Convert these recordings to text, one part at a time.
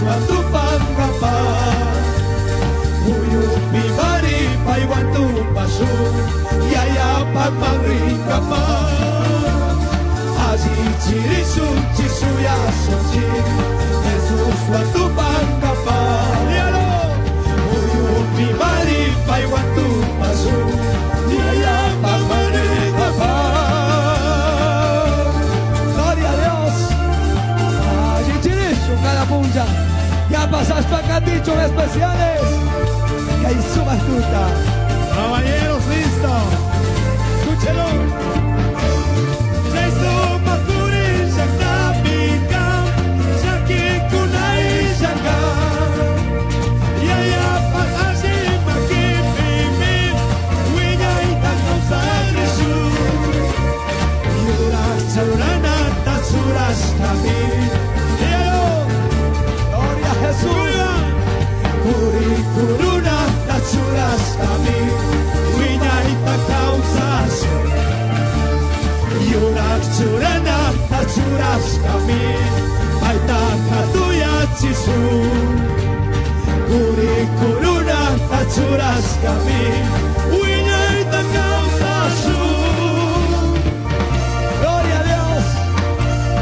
suatu pangkapan. Uyup bibari paiwan tu pasu, yaya pagmangringkapan. Aji ciri suci suya suci, Yesus suatu pangkapan. Uyup bibari paiwan tu pasu, yaya pagmangringkapan. Gloria a Dios. Aji ciri cada punta. Ya pasas pacatichos especiales. Que hay su batuta. Caballeros, listo. Escúchelo. Jesús Makuri Shakapika, Shaki Kunai Shaka. Yaya Pakashi Makipimi, Winya Itako Sagrisu. Yura Churana Tatsuras Kami. Gloria a Jesús. Kuri Kuruna Tatsuras Kami. Winya Itakausas. Yura Churana Tatsuras Kami. Aita Katuya Chisu. Kuri Kuruna Tatsuras Kami. Winya Itakausas. Gloria a Dios.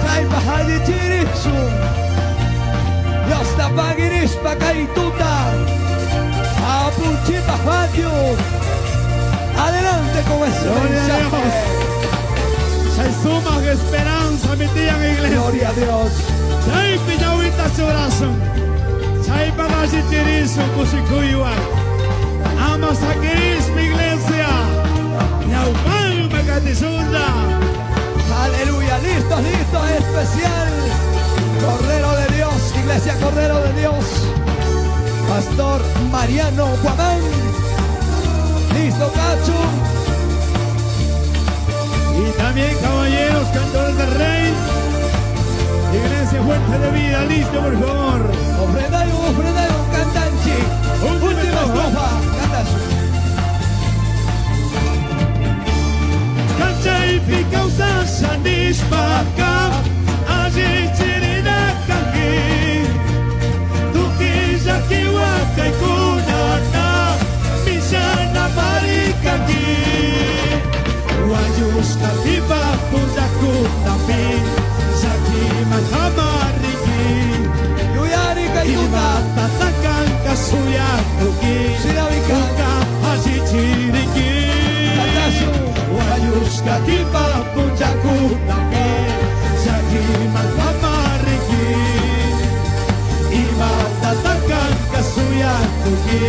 Kay bahagi chirichu. Dios tapagirish pakaituta. Apuchita radio. Adelante con ese Gloria a mensaje. Dios. Se suma esperanza, mi tía en iglesia. Gloria a Dios. Chay piñawita churason. Chay pagashi chiriso kusikuyuan. Amas a Cristo, mi iglesia. Ñaupan Macatisunda. Aleluya. Listos, listos. Especial. Cordero de Dios. Iglesia Cordero de Dios. Pastor Mariano Guamán. Listo, Cacho. Y también caballeros, cantores del rey. Iglesia Fuente de Vida, listo por favor. Ofrendayo, cantanchi. Última estrofa, cantazo. Cantay picausa sanish paka, aji chirina kanki. Tuki jakiwa kai kunana, mishana marikanki. Wajus katiba pundaku tapi, zaki matamariki. Yuyari Kaituta. Imata takan kasuya tuki, Sinabika. uka haji chiriki. Cantazo. Wayus kakipa punjaku nami, zaki matamariki. Imata takan kasuya tuki.